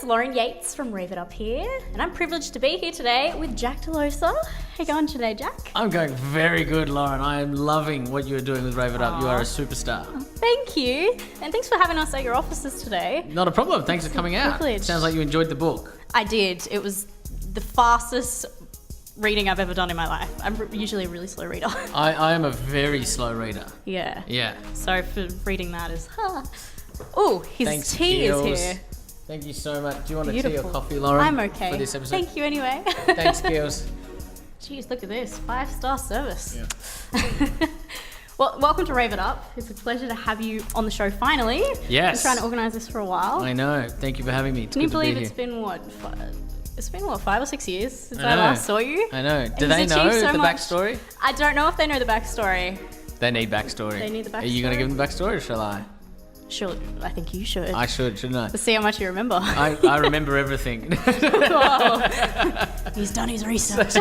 it's Lauren Yeates from Rave It Up here, and I'm privileged to be here today with Jack Delosa. How you going today, Jack? I'm going very good, Lauren. I am loving what you're doing with Rave It Up. You are a superstar. Thank you, and thanks for having us at your offices today. Not a problem. Thanks for coming out. Privilege. Sounds like you enjoyed the book. I did. It was the fastest reading I've ever done in my life. I'm usually a really slow reader. I am a very slow reader. Yeah. Yeah. So for reading that is... Oh, his Thanks, tea Keels. is here. Thank you so much. Do you want Beautiful. a tea or coffee, Lauren? I'm okay. For this episode? Thank you anyway. Thanks, Keels. Jeez, look at this. 5-star service. Yeah. Well, welcome to Rave It Up. It's a pleasure to have you on the show finally. Yes. Been trying to organise this for a while. I know. Thank you for having me. It's Can you good to be believe here. it's been what, 5 or 6 years since I last saw you? I know. Do And they he's know achieved so the much. backstory? I don't know if they know the backstory. They need backstory. They need the Are you going to backstory? give them the backstory or shall I? Sure, I think you should. I should, shouldn't I? Let's see how much you remember. I remember everything. Oh, he's done his research.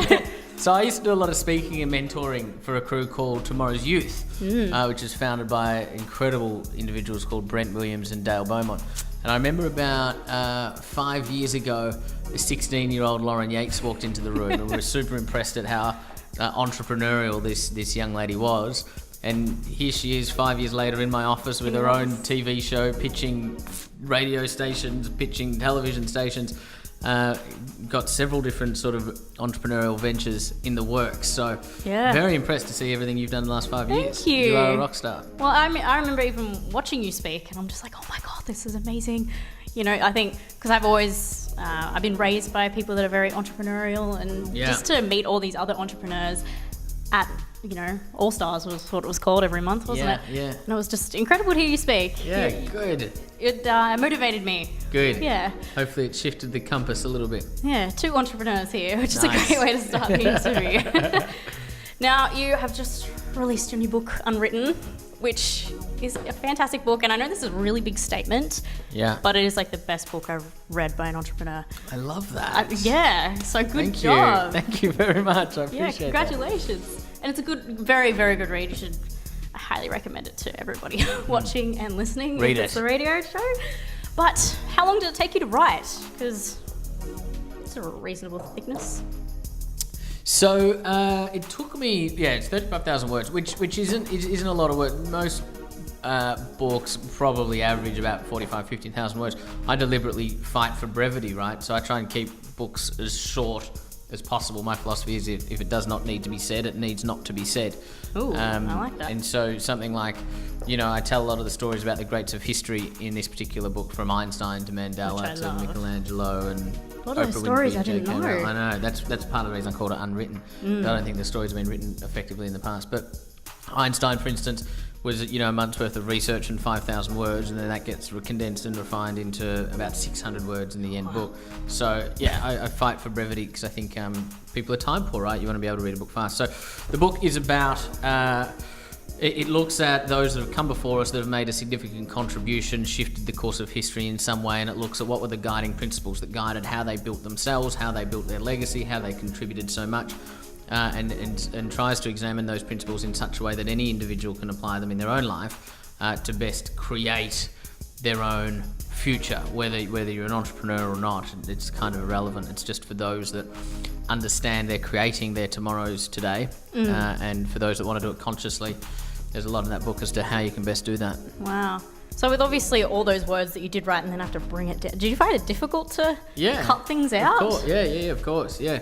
So I used to do a lot of speaking and mentoring for a crew called Tomorrow's Youth, which is founded by incredible individuals called Brent Williams and Dale Beaumont. And I remember about 5 years ago, a 16-year-old Lauren Yeates walked into the room, and we were super impressed at how entrepreneurial this young lady was. And here she is 5 years later in my office with her own TV show, pitching radio stations, pitching television stations. Got several different sort of entrepreneurial ventures in the works. So Yeah. very impressed to see everything you've done the last 5 years. Thank you. You are a rock star. Well, I remember even watching you speak, and I'm just like, oh my God, this is amazing. You know, I think because I've been raised by people that are very entrepreneurial, and Yeah. just to meet all these other entrepreneurs at, All Stars was what it was called every month, wasn't it? Yeah. And it was just incredible to hear you speak. Yeah, good. It motivated me. Good. Yeah. Hopefully it shifted the compass a little bit. Yeah, 2 entrepreneurs here, which is a Nice. great way to start the interview. Now, you have just released your new book, Unwritten, which is a fantastic book, and I know this is a really big statement, Yeah. but it is like the best book I've read by an entrepreneur. I love that. Yeah, so good Thank job. you. Thank you very much. I Yeah, appreciate congratulations. And it's a good, very, very good read. I highly recommend it to everybody watching and listening. Read if it's it. a radio show. But how long did it take you to write? Because it's a reasonable thickness. So it took me, it's 35,000 words, which isn't a lot of words. Most books probably average about 50,000 words. I deliberately fight for brevity, right? So I try and keep books as short as possible. My philosophy is if it does not need to be said, it needs not to be said. Ooh, I like that. And so something like, I tell a lot of the stories about the greats of history in this particular book, from Einstein to Which I Mandela to love. Michelangelo and A lot of those Oprah stories Winfrey I and didn't J.K. know. Rowling. I know, that's part of the reason I called it Unwritten. I don't think the stories have been written effectively in the past. But Einstein, for instance, was a month's worth of research and 5,000 words, and then that gets condensed and refined into about 600 words in the end book. So I fight for brevity because I think people are time poor, right? You want to be able to read a book fast. So the book is about it looks at those that have come before us that have made a significant contribution, shifted the course of history in some way, and it looks at what were the guiding principles that guided how they built themselves, how they built their legacy, how they contributed so much. And tries to examine those principles in such a way that any individual can apply them in their own life to best create their own future. Whether you're an entrepreneur or not, it's kind of irrelevant. It's just for those that understand they're creating their tomorrows today, and for those that want to do it consciously. There's a lot in that book as to how you can best do that. Wow. So with obviously all those words that you did write and then have to bring it down, did you find it difficult to cut things out? Of course. Yeah, of course, yeah.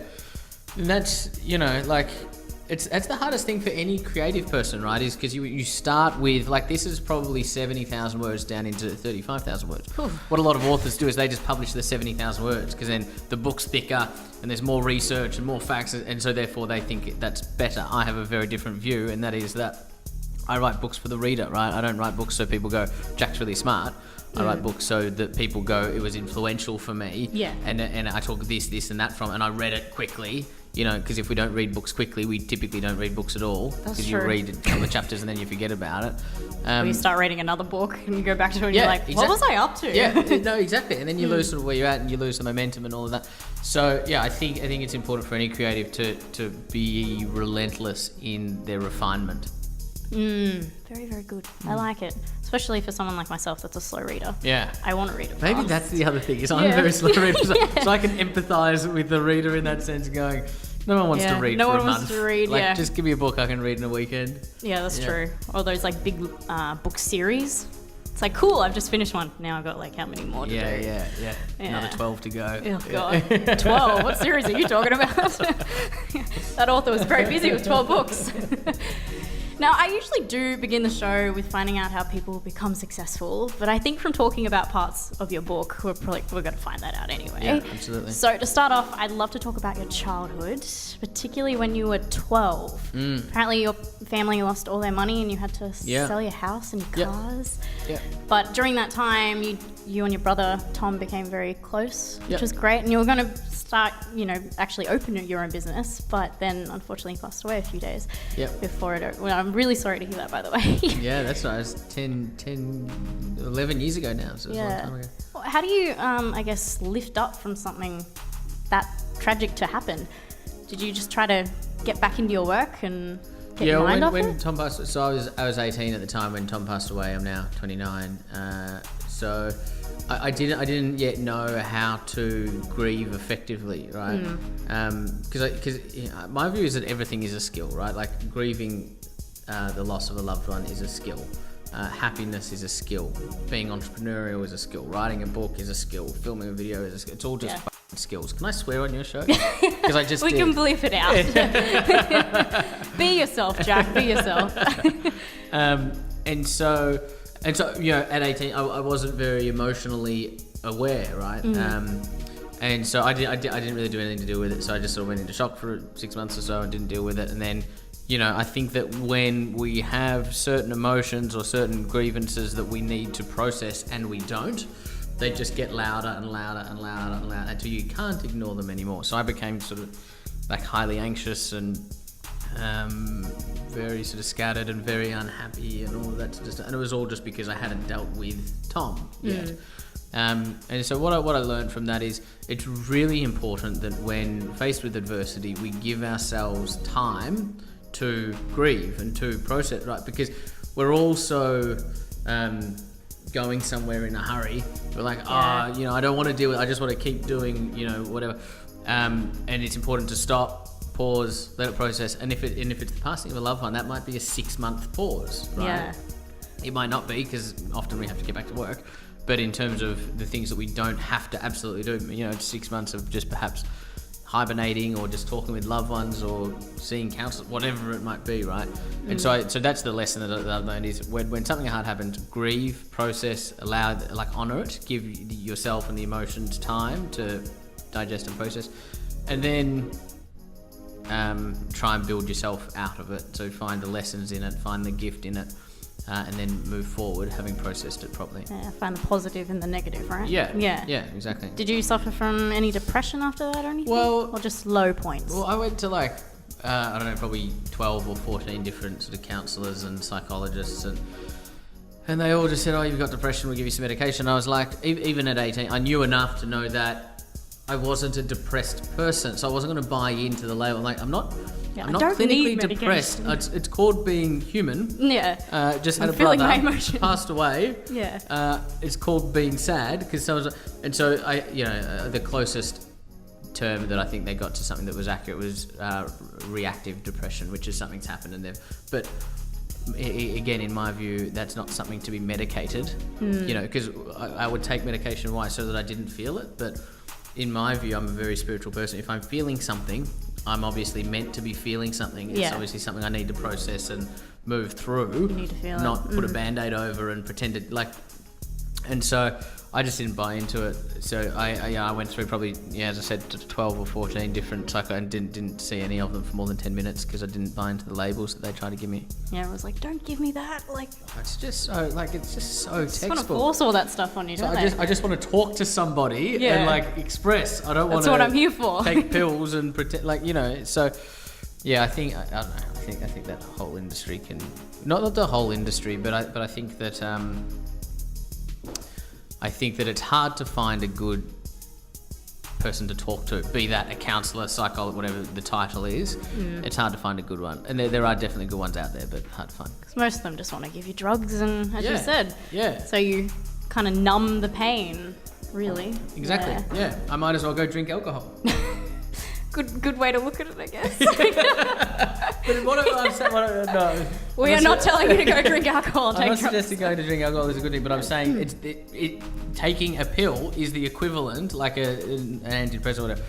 And that's, that's the hardest thing for any creative person, right? Is because you start with, this is probably 70,000 words down into 35,000 words. Oof. What a lot of authors do is they just publish the 70,000 words because then the book's thicker and there's more research and more facts, and so therefore they think that's better. I have a very different view, and that is that I write books for the reader, right? I don't write books so people go, Jack's really smart. I write books so that people go, it was influential for me. Yeah. And I took this, and that from, and I read it quickly. Because if we don't read books quickly, we typically don't read books at all. Because you read a couple of chapters and then you forget about it. Or you start reading another book and you go back to it and you're like, what was I up to? Yeah, no, exactly. And then you lose sort of where you're at and you lose the momentum and all of that. So, I think it's important for any creative to be relentless in their refinement. Very, very good. I like it. Especially for someone like myself that's a slow reader. Yeah. I want to read it Maybe fast. that's the other thing, is I'm a very slow reader, so I can empathise with the reader in that sense, going, no one wants to read no for one a month. wants to read, like, just give me a book I can read in a weekend. Yeah, that's true. Or those like big book series. It's like, cool, I've just finished one. Now I've got like how many more to do? Yeah. Another 12 to go. Oh, God. 12? What series are you talking about? That author was very busy with 12 books. Now, I usually do begin the show with finding out how people become successful, but I think from talking about parts of your book, we're going to find that out anyway. Yeah, absolutely. So to start off, I'd love to talk about your childhood, particularly when you were 12. Apparently your family lost all their money and you had to sell your house and your cars. Yeah. But during that time, you and your brother, Tom, became very close, which Yep. was great. And you were going to start, actually open your own business, but then unfortunately passed away a few days before it. Well, I'm really sorry to hear that, by the way. Yeah, that's right. It's 11 years ago now, so it's a long time ago. Well, how do you, I guess, lift up from something that tragic to happen? Did you just try to get back into your work and get your mind off when it? Tom passed, so I was 18 at the time when Tom passed away. I'm now 29. So I didn't yet know how to grieve effectively, right? Because my view is that everything is a skill, right? Like grieving the loss of a loved one is a skill. Happiness is a skill. Being entrepreneurial is a skill. Writing a book is a skill. Filming a video is a skill. It's all just fucking skills. Can I swear on your show? Because I just we did. can bleep it out. Be yourself, Jack. Be yourself. And so at 18, I wasn't very emotionally aware, right? And so I didn't really do anything to deal with it. So I just sort of went into shock for 6 months or so and didn't deal with it. And then, I think that when we have certain emotions or certain grievances that we need to process and we don't, they just get louder and louder and louder and louder until you can't ignore them anymore. So I became sort of like highly anxious and very sort of scattered and very unhappy and all of that sort of stuff. And it was all just because I hadn't dealt with Tom yet. And so what I learned from that is it's really important that when faced with adversity, we give ourselves time to grieve and to process, right? Because we're also going somewhere in a hurry. We're like, I don't want to deal with it. I just want to keep doing, whatever. And it's important to stop, pause, let it process. And if it's the passing of a loved one, that might be a 6-month pause, right? Yeah. It might not be, because often we have to get back to work. But in terms of the things that we don't have to absolutely do, 6 months of just perhaps hibernating or just talking with loved ones or seeing counsellors, whatever it might be, right? And so that's the lesson that I've learned is when something hard happens, grieve, process, honour it, give yourself and the emotions time to digest and process, and then try and build yourself out of it. So find the lessons in it, find the gift in it, and then move forward, having processed it properly. Yeah, find the positive in the negative, right? Yeah, exactly. Did you suffer from any depression after that or anything? Well, or just low points? Well, I went to probably 12 or 14 different sort of counsellors and psychologists, and they all just said, you've got depression, we'll give you some medication. I was like, even at 18, I knew enough to know that I wasn't a depressed person, so I wasn't going to buy into the label. Like, I'm not clinically depressed. It's called being human. Yeah. Just had I'm a feeling brother my emotions. passed away. Yeah. It's called being sad because the closest term that I think they got to something that was accurate was reactive depression, which is something's happened but again, in my view, that's not something to be medicated. Because I would take medication so that I didn't feel it, but in my view, I'm a very spiritual person. If I'm feeling something, I'm obviously meant to be feeling something. It's obviously something I need to process and move through. You need to feel not put a band-aid over and pretend it and so I just didn't buy into it. So I went through probably, as I said, 12 or 14 different psycho and didn't see any of them for more than 10 minutes because I didn't buy into the labels that they tried to give me. Yeah, I was like, don't give me that. It's just so textbook. I want to force all that stuff on you, don't I just want to talk to somebody and express. I don't want to. That's what I'm here for. Take pills and pretend, So, yeah, I think I don't know. I think that whole industry can not the whole industry, but I think that I think that it's hard to find a good person to talk to, be that a counsellor, psychologist, whatever the title is. It's hard to find a good one. And there are definitely good ones out there, but hard to find. Because most of them just want to give you drugs, and as you said, yeah. so you kind of numb the pain, really. Exactly. Yeah. I might as well go drink alcohol. Good way to look at it, I guess. But no. We are not telling you to go drink alcohol and I'm take not drugs. suggesting going to drink alcohol is a good thing, but I'm saying taking a pill is the equivalent, like an antidepressant or whatever,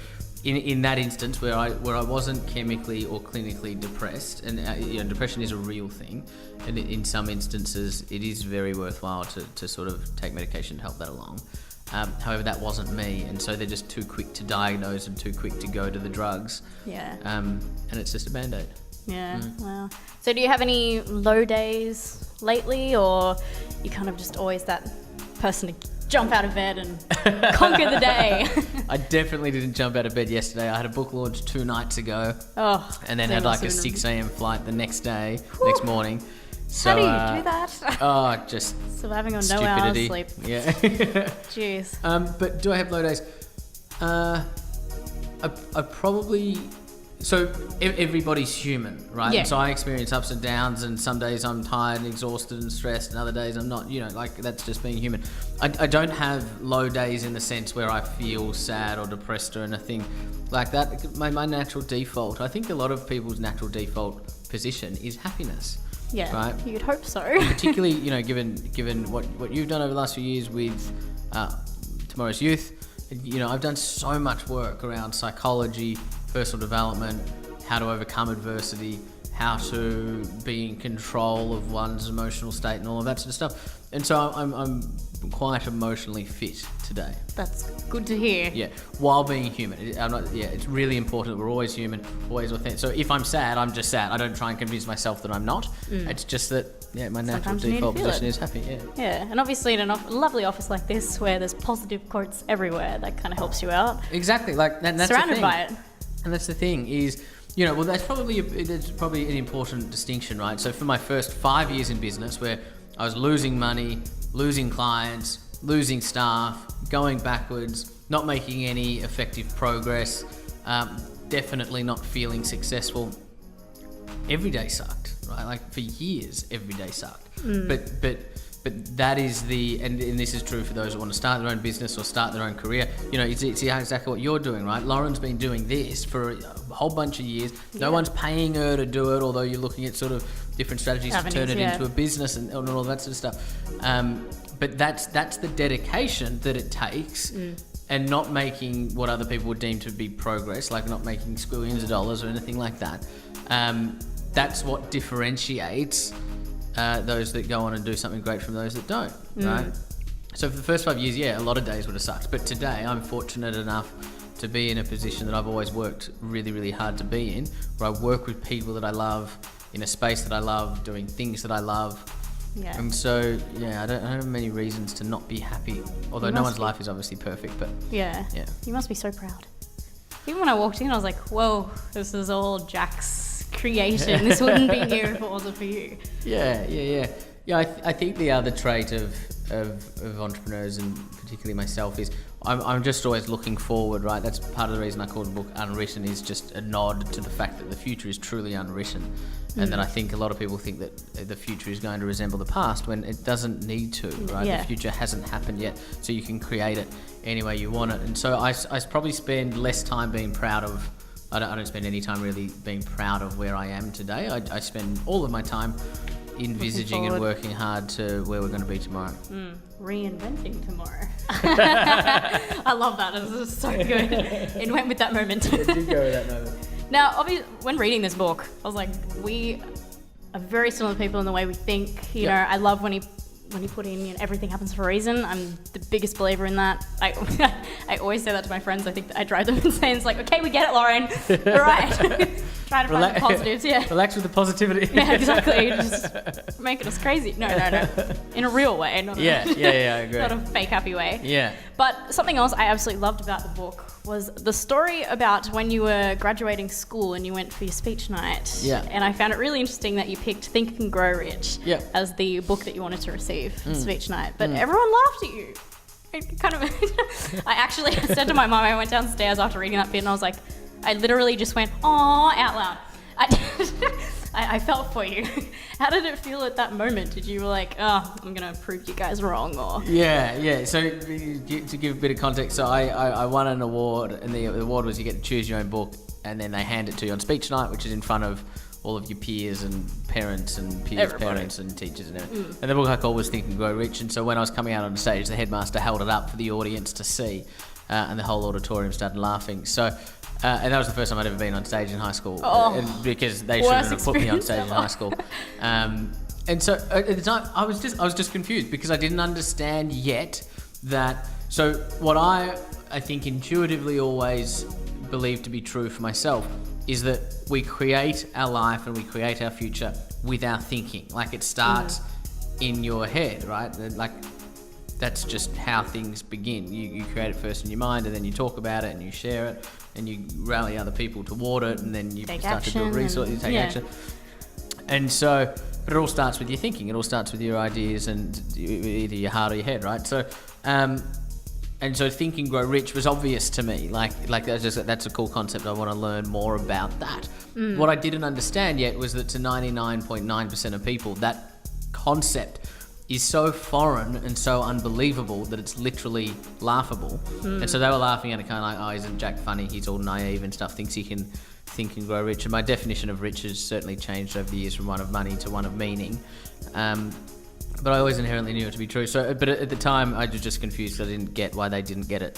in that instance where I wasn't chemically or clinically depressed, and depression is a real thing, and in some instances it is very worthwhile to sort of take medication to help that along. However, that wasn't me, and so they're just too quick to diagnose and too quick to go to the drugs. Yeah. And it's just a band-aid. Yeah. Wow. So do you have any low days lately, or you kind of just always that person to jump out of bed and conquer the day? I definitely didn't jump out of bed yesterday. I had a book launch 2 nights ago. Oh. And then had like a 6 a.m. flight the next next morning. So, how do you do that? Just surviving on stupidity. no hours sleep. Yeah. Jeez. But do I have low days? I probably... So everybody's human, right? Yeah. And so I experience ups and downs, and some days I'm tired and exhausted and stressed, and other days I'm not, like that's just being human. I don't have low days in the sense where I feel sad or depressed or anything like that. My natural default, I think a lot of people's natural default position is happiness. Yeah, right? You'd hope so. Particularly, given what you've done over the last few years with Tomorrow's Youth, I've done so much work around psychology, personal development, how to overcome adversity, how to be in control of one's emotional state and all of that sort of stuff. And so I'm quite emotionally fit today. That's good to hear. Yeah, while being human. It's really important that we're always human, always authentic. So if I'm sad, I'm just sad. I don't try and convince myself that I'm not. It's just that, my natural default position is happy. Yeah. Yeah, and obviously in a lovely office like this where there's positive quotes everywhere, that kind of helps you out. Exactly. That's surrounded the thing. by it. And that's the thing is, that's probably an important distinction, right? So for my first 5 years in business, where I was losing money, losing clients, losing staff, going backwards, not making any effective progress, definitely not feeling successful. Every day sucked, right? Like for years, every day sucked. But that is and this is true for those who want to start their own business or start their own career. It's exactly what you're doing, right? Lauren's been doing this for a whole bunch of years. No one's paying her to do it, although you're looking at sort of different strategies to turn it into a business and all that sort of stuff. But that's the dedication that it takes, and not making what other people would deem to be progress, like not making squillions of dollars or anything like that. That's what differentiates those that go on and do something great from those that don't, right? So for the first 5 years, a lot of days would have sucked. But today, I'm fortunate enough to be in a position that I've always worked really, really hard to be in, where I work with people that I love, in a space that I love, doing things that I love. Yeah. And so, I don't have many reasons to not be happy. Although no one's life is obviously perfect, but... Yeah. You must be so proud. Even when I walked in, I was like, whoa, this is all Jack's creation. This wouldn't be here if it wasn't for you. Yeah, I think the other trait of entrepreneurs, and particularly myself, is I'm just always looking forward, right? That's part of the reason I call the book Unwritten, is just a nod to the fact that the future is truly unwritten. And that I think a lot of people think that the future is going to resemble the past, when it doesn't need to, right? The future hasn't happened yet, so you can create it any way you want it. And so I probably spend less time being proud of... I don't spend any time really being proud of where I am today. I spend all of my time envisaging and working hard to where we're going to be tomorrow. Reinventing tomorrow. I love that. This is so good. It went with that moment. It did go with that moment. Now, obviously, when reading this book, I was like, we are very similar people in the way we think. You know, I love when he put in, everything happens for a reason. I'm the biggest believer in that. I always say that to my friends. I think that I drive them insane. It's like, okay, we get it, Lauren. All right. Try to find the positives, Relax with the positivity. Yeah, exactly. Just making us crazy. No. In a real way. Not I agree. Not a fake happy way. Yeah. But something else I absolutely loved about the book was the story about when you were graduating school and you went for your speech night. Yeah. And I found it really interesting that you picked Think and Grow Rich Yeah. as the book that you wanted to receive for speech night. But everyone laughed at you. It kind of. I actually said to my mum, I went downstairs after reading that bit, and I was like, I literally just went, "Aw," out loud. I felt for you. How did it feel at that moment? Did you like, oh, I'm gonna prove you guys wrong, or? Yeah. So to give a bit of context, so I won an award, and the award was you get to choose your own book, and then they hand it to you on speech night, which is in front of all of your peers and parents and peers' parents and teachers and everything. And the book I called was Think and Grow Rich. And so when I was coming out on stage, the headmaster held it up for the audience to see, and the whole auditorium started laughing. So, and that was the first time I'd ever been on stage in high school, because they shouldn't have put me on stage in high school. And so at the time, I was just confused because I didn't understand yet that. So what I think intuitively always believed to be true for myself is that we create our life and we create our future with our thinking. Like it starts in your head, right? Like that's just how things begin. You create it first in your mind, and then you talk about it and you share it and you rally other people toward it, and then you start to do research, you take action. And so, but it all starts with your thinking. It all starts with your ideas and either your heart or your head, right? So, and so Think and Grow Rich was obvious to me. Like that's a cool concept. I want to learn more about that. What I didn't understand yet was that to 99.9% of people, that concept is so foreign and so unbelievable that it's literally laughable. And so they were laughing at it, kind of like, oh, isn't Jack funny? He's all naive and stuff, thinks he can think and grow rich. And my definition of rich has certainly changed over the years from one of money to one of meaning. But I always inherently knew it to be true. So, but at the time, I was just confused because I didn't get why they didn't get it.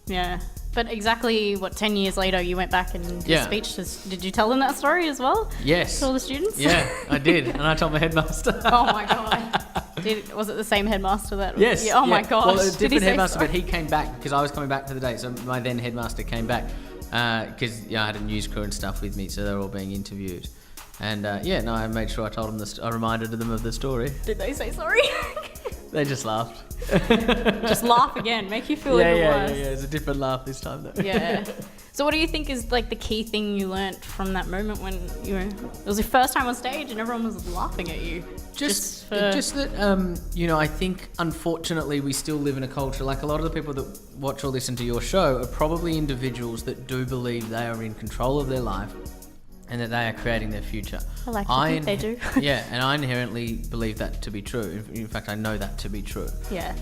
Yeah. But exactly, 10 years later, you went back and did a speech. Did you tell them that story as well? Yes. To all the students? Yeah, I did. And I told my headmaster. Oh, my God. Was it the same headmaster that? Yes. Yeah, my gosh. Well, a different headmaster, but he came back because I was coming back to the day. So my then headmaster came back because I had a news crew and stuff with me, so they were all being interviewed. And I made sure I told them I reminded them of the story. Did they say sorry? They just laughed. Just laugh again, make you feel even worse. Yeah. It's a different laugh this time though. Yeah. So what do you think is like the key thing you learnt from that moment when it was your first time on stage and everyone was laughing at you? Just that, I think unfortunately we still live in a culture, like a lot of the people that watch or listen to your show are probably individuals that do believe they are in control of their life and that they are creating their future. I like to think they do. Yeah, and I inherently believe that to be true. In fact, I know that to be true. Yeah.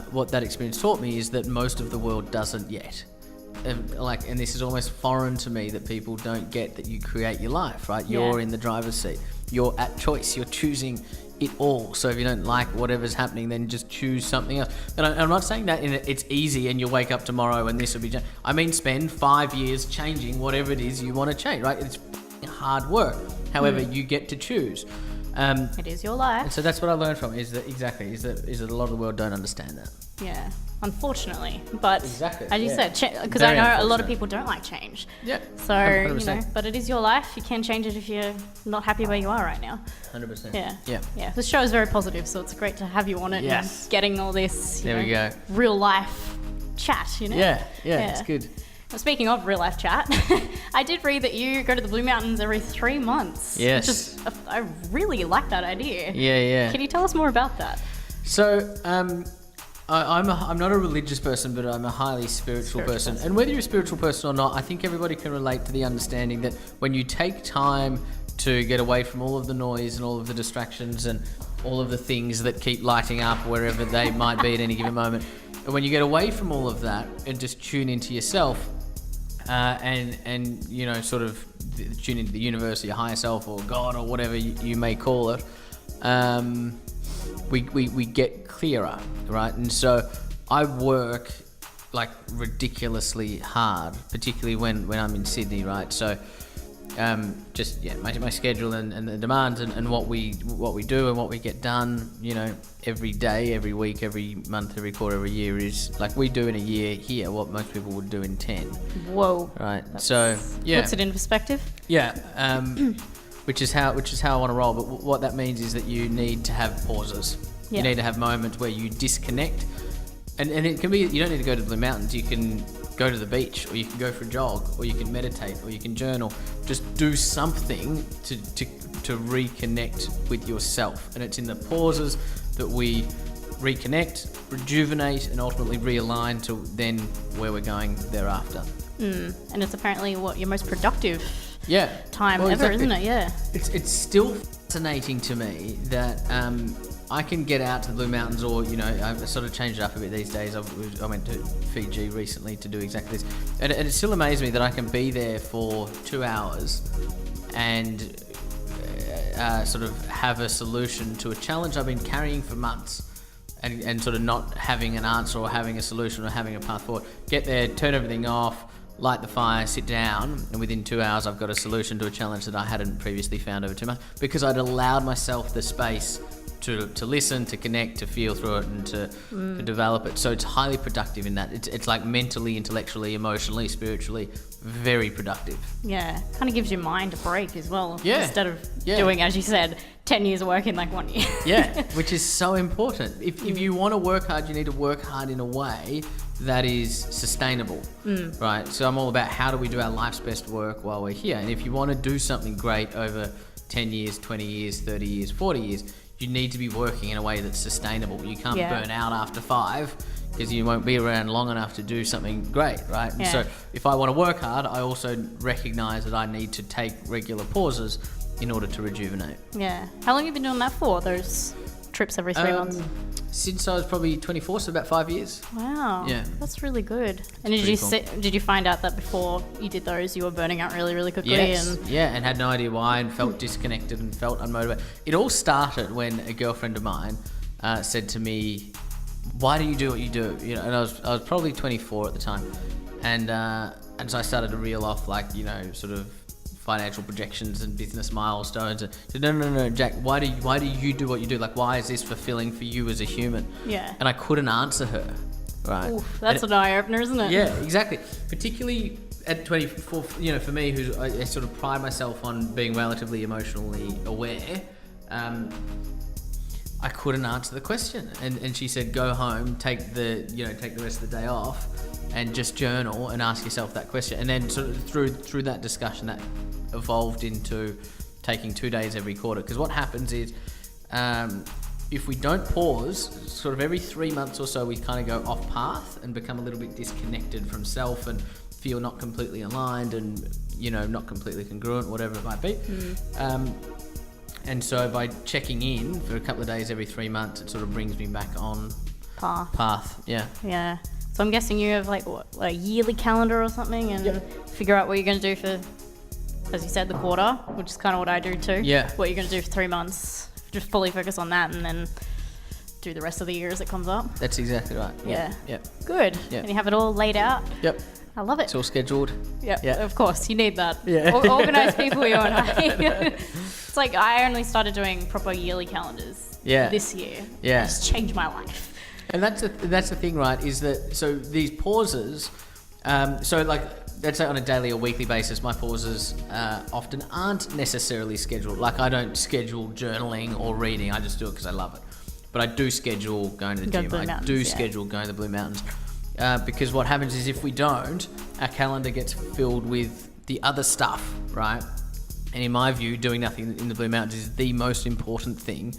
What that experience taught me is that most of the world doesn't yet. And this is almost foreign to me, that people don't get that you create your life, right? You're in the driver's seat. You're at choice. You're choosing it all. So if you don't like whatever's happening, then just choose something else. And I'm not saying that it's easy and you'll wake up tomorrow and this will be changed. I mean, spend 5 years changing whatever it is you want to change, right? It's hard work. However, you get to choose. It is your life. And so that's what I learned from is that a lot of the world don't understand that. Yeah, unfortunately. But exactly, as you said, because I know a lot of people don't like change. Yeah. So 100%. But it is your life. You can change it if you're not happy where you are right now. 100%. Yeah. The show is very positive, so it's great to have you on it. Yes. And getting all this. We go. Real life chat. Yeah. It's good. Well, speaking of real life chat, I did read that you go to the Blue Mountains every 3 months. Yes. I really like that idea. Yeah. Can you tell us more about that? So, I'm not a religious person, but I'm a highly spiritual person. And whether you're a spiritual person or not, I think everybody can relate to the understanding that when you take time to get away from all of the noise and all of the distractions and all of the things that keep lighting up wherever they might be at any given moment, and when you get away from all of that and just tune into yourself, and sort of tune into the universe, or your higher self, or God, or whatever you may call it, we get clearer, right? And so I work like ridiculously hard, particularly when I'm in Sydney, right? So my schedule and the demands and what we do and what we get done, every day, every week, every month, every quarter, every year is like we do in a year here what most people would do in 10. Whoa. Right. So puts it in perspective. Yeah. Which is how I want to roll. But what that means is that you need to have pauses. Yeah. You need to have moments where you disconnect, and it can be, you don't need to go to the Blue Mountains. You can go to the beach, or you can go for a jog, or you can meditate, or you can journal. Just do something to reconnect with yourself. And it's in the pauses that we reconnect, rejuvenate, and ultimately realign to then where we're going thereafter. And it's apparently what your most productive time Well, ever, exactly. isn't it? Yeah. It's still fascinating to me that I can get out to the Blue Mountains, or I've sort of changed it up a bit these days. I went to Fiji recently to do exactly this, and it still amazes me that I can be there for 2 hours and sort of have a solution to a challenge I've been carrying for months. And sort of not having an answer or having a solution or having a path forward. Get there, turn everything off, light the fire, sit down, and within 2 hours I've got a solution to a challenge that I hadn't previously found over 2 months, because I'd allowed myself the space to listen, to connect, to feel through it, and to develop it. So it's highly productive in that. It's like mentally, intellectually, emotionally, spiritually, very productive. Yeah. Kind of gives your mind a break as well. Yeah. Instead of Yeah. doing, as you said, 10 years of work in like 1 year. Yeah, which is so important. If you want to work hard, you need to work hard in a way that is sustainable, right? So I'm all about how do we do our life's best work while we're here. And if you want to do something great over 10 years, 20 years, 30 years, 40 years, you need to be working in a way that's sustainable. You can't burn out after 5, because you won't be around long enough to do something great, right? Yeah. So if I want to work hard, I also recognize that I need to take regular pauses in order to rejuvenate. Yeah. How long have you been doing that for, those trips every 3 months? Since I was probably 24, so about 5 years. Wow. Yeah. That's really good. And pretty did you find out that before you did those, you were burning out really, really quickly? Yes, And and had no idea why, and felt disconnected and felt unmotivated. It all started when a girlfriend of mine said to me, "Why do you do what you do?" And I was probably 24 at the time, and so I started to reel off sort of financial projections and business milestones, and said, no, Jack, why do you do what you do? Like, why is this fulfilling for you as a human? Yeah. And I couldn't answer her, right? Oof, that's an eye-opener, isn't it? Yeah, exactly. Particularly at 24, for me, who I sort of pride myself on being relatively emotionally aware, I couldn't answer the question. And she said, go home, take the rest of the day off, and just journal and ask yourself that question. And then sort of through that discussion, that evolved into taking 2 days every quarter. Because what happens is, if we don't pause, sort of every 3 months or so, we kind of go off path and become a little bit disconnected from self and feel not completely aligned and, not completely congruent, whatever it might be. And so by checking in for a couple of days every 3 months, it sort of brings me back on path. Yeah. Yeah. So I'm guessing you have a yearly calendar or something, and figure out what you're going to do for, as you said, the quarter, which is kind of what I do too. Yeah. What you're going to do for 3 months. Just fully focus on that, and then do the rest of the year as it comes up. That's exactly right. Yeah. Yep. Good. Yeah. And you have it all laid out. Yep. I love it. It's all scheduled. Yeah, Yeah. of course. You need that. Yeah. Organised people, you and I. It's like I only started doing proper yearly calendars this year. Yeah. It's changed my life. And that's the thing, right? Is that so these pauses, let's say on a daily or weekly basis, my pauses often aren't necessarily scheduled. Like, I don't schedule journaling or reading. I just do it because I love it. But I do schedule going to the gym. I do schedule going to the Blue Mountains. Because what happens is, if we don't, our calendar gets filled with the other stuff, right? And in my view, doing nothing in the Blue Mountains is the most important thing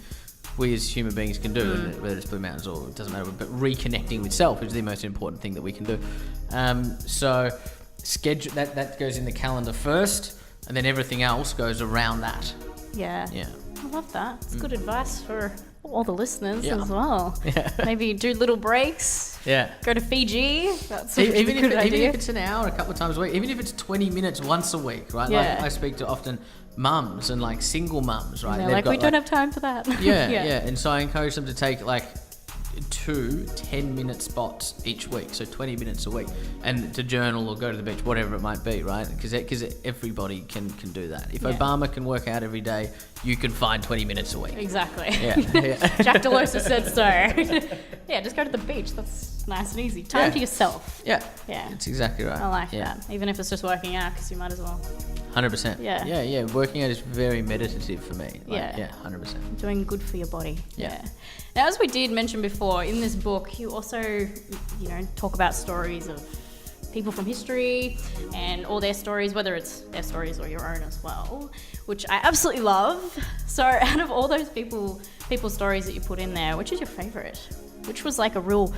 we as human beings can do, whether it's Blue Mountains or it doesn't matter, but reconnecting with self is the most important thing that we can do. So schedule that goes in the calendar first, and then everything else goes around that. Yeah. Yeah. I love that. It's good advice for all the listeners Yeah. as well. Yeah. Maybe do little breaks. Yeah. Go to Fiji. That's Even a good idea. if it's an hour a couple of times a week, even if it's 20 minutes once a week, right? Yeah. Like, I speak to often mums and single mums, right? And they're like, we don't have time for that. Yeah. And so I encourage them to take 2 10-minute spots each week, so 20 minutes a week, and to journal or go to the beach, whatever it might be, right? Because everybody can do that. If Obama can work out every day, you can find 20 minutes a week. Exactly. Yeah. Jack Delosa said so. Yeah, just go to the beach. That's nice and easy. Time to yourself. Yeah. Yeah. It's exactly right. I like that. Even if it's just working out, because you might as well. 100%. Yeah. Yeah. Working out is very meditative for me. Yeah. 100%. Doing good for your body. Yeah. Now, as we did mention before, in this book, you also, talk about stories of people from history and all their stories, whether it's their stories or your own as well, which I absolutely love. So out of all those people's stories that you put in there, which is your favourite? which was like a real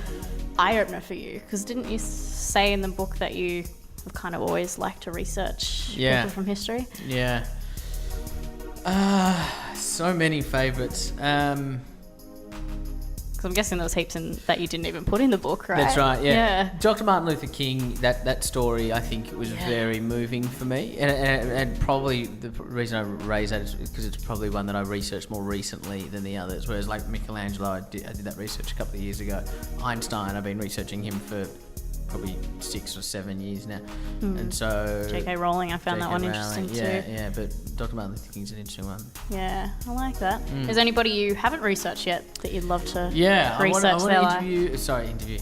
eye-opener for you, because didn't you say in the book that you have kind of always liked to research people from history? Yeah. So many favourites. Because I'm guessing there was heaps that you didn't even put in the book, right? That's right, yeah. Dr. Martin Luther King, that story, I think, was very moving for me. And probably the reason I raise that is because it's probably one that I researched more recently than the others. Whereas, like Michelangelo, I did that research a couple of years ago. Einstein, I've been researching him for probably 6 or 7 years now. And so... J.K. Rowling, I found that one interesting too. Yeah, but Dr. Martin Luther King's an interesting one. Yeah, I like that. Is there anybody you haven't researched yet that you'd love to research I want their to life? interview.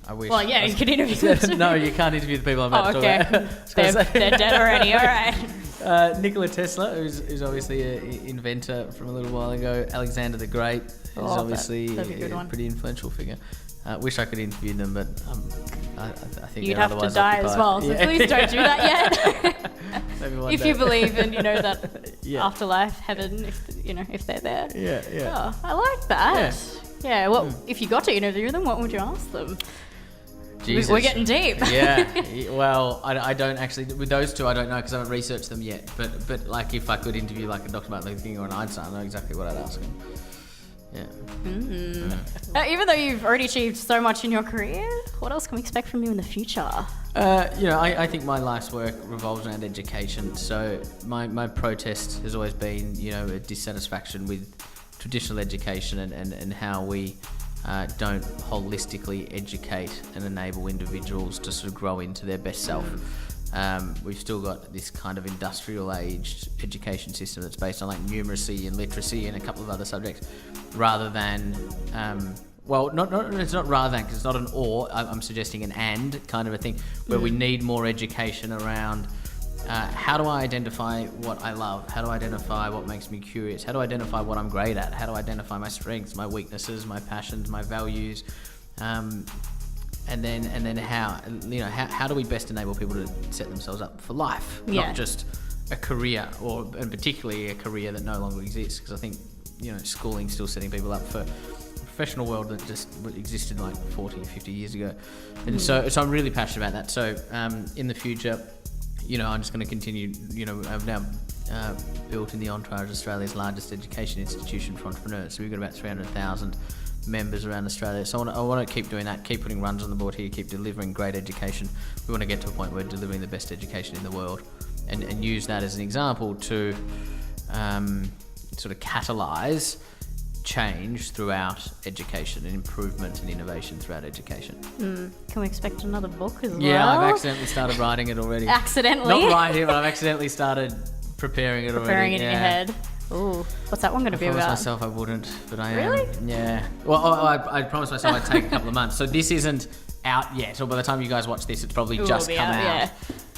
I wish. Well, yeah, you can interview them. No, you can't interview the people I'm about to talk about. They're dead already, all right. Nikola Tesla, who's obviously an inventor from a little while ago. Alexander the Great is obviously that'd be a good a one. pretty influential figure. Wish I could interview them, but I think you'd they're have to otherwise die occupied. as well, so please don't do that yet. Maybe one if day. you believe in, that afterlife, heaven, if they're there. Yeah. Oh, I like that. Yeah. Well, if you got to interview them, what would you ask them? Jesus. We're getting deep. Yeah. Well, I don't actually, with those two, I don't know because I haven't researched them yet. But like, if I could interview like a Dr. Martin Luther King or an Einstein, I know exactly what I'd ask them. Yeah. Even though you've already achieved so much in your career, what else can we expect from you in the future? I think my life's work revolves around education. So my protest has always been, a dissatisfaction with traditional education and how we don't holistically educate and enable individuals to sort of grow into their best self. We've still got this kind of industrial aged education system that's based on like numeracy and literacy and a couple of other subjects, rather than it's not rather than, because it's not an or. I'm suggesting an and kind of a thing, where we need more education around how do I identify what I love, how do I identify what makes me curious, how do I identify what I'm great at, how do I identify my strengths, my weaknesses, my passions, my values. And then how do we best enable people to set themselves up for life, not just a career, and particularly a career that no longer exists, because I think schooling's still setting people up for a professional world that just existed like 40 or 50 years ago. And so I'm really passionate about that. So in the future, I'm just going to continue. I've now built in the entourage Australia's largest education institution for entrepreneurs. So we've got about 300,000 members around Australia. So I want to keep doing that, keep putting runs on the board here, keep delivering great education. We want to get to a point where we're delivering the best education in the world, and use that as an example to sort of catalyse change throughout education and improvement and innovation throughout education. Can we expect another book as well? Yeah, I've accidentally started writing it already. Accidentally? Not writing it, but I've accidentally started preparing it already. Preparing it in your head. Ooh, what's that one going to be about? I promised myself I wouldn't, but I am. Really? Yeah. Well, I promised myself I'd take a couple of months. So this isn't out yet, or by the time you guys watch this, it's probably just come out.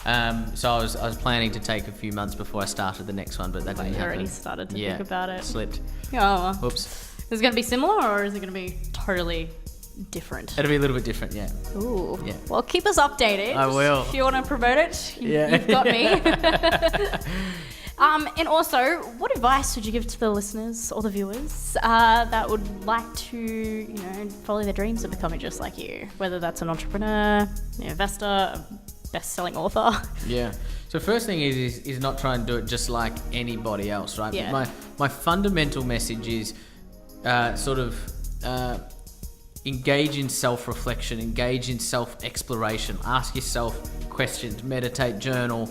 Yeah. So I was planning to take a few months before I started the next one, but that didn't happen. You already started to think about it. Slipped. Oh, well. Whoops. Is it going to be similar, or is it going to be totally different? It'll be a little bit different, yeah. Ooh. Yeah. Well, keep us updated. I will. If you want to promote it, you've got me. And also, what advice would you give to the listeners or the viewers that would like to, follow their dreams of becoming just like you? Whether that's an entrepreneur, an investor, a best-selling author. Yeah. So first thing is not try and do it just like anybody else, right? Yeah. My fundamental message is engage in self-reflection, engage in self-exploration, ask yourself questions, meditate, journal,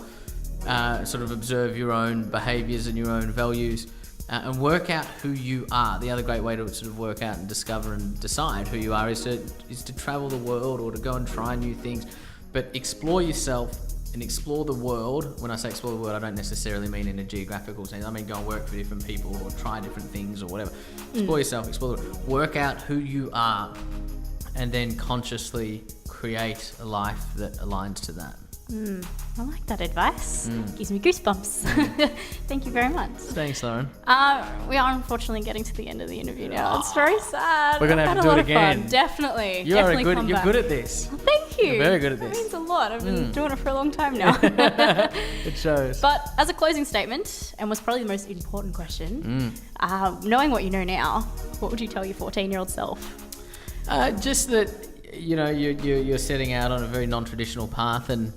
sort of observe your own behaviours and your own values, and work out who you are. The other great way to sort of work out and discover and decide who you are is to travel the world or to go and try new things, but explore yourself and explore the world. When I say explore the world, I don't necessarily mean in a geographical sense. I mean go and work for different people or try different things or whatever. Explore yourself, explore the world. Work out who you are, and then consciously create a life that aligns to that. I like that advice. Gives me goosebumps. Thank you very much. Thanks, Lauren. We are unfortunately getting to the end of the interview now. It's very sad. We're going to have to do it again. Definitely. You're good at this. Well, thank you. You're very good at this. That means a lot. I've been doing it for a long time now. It shows. But as a closing statement, and was probably the most important question, knowing what you know now, what would you tell your 14-year-old self? Just that, you're setting out on a very non-traditional path, and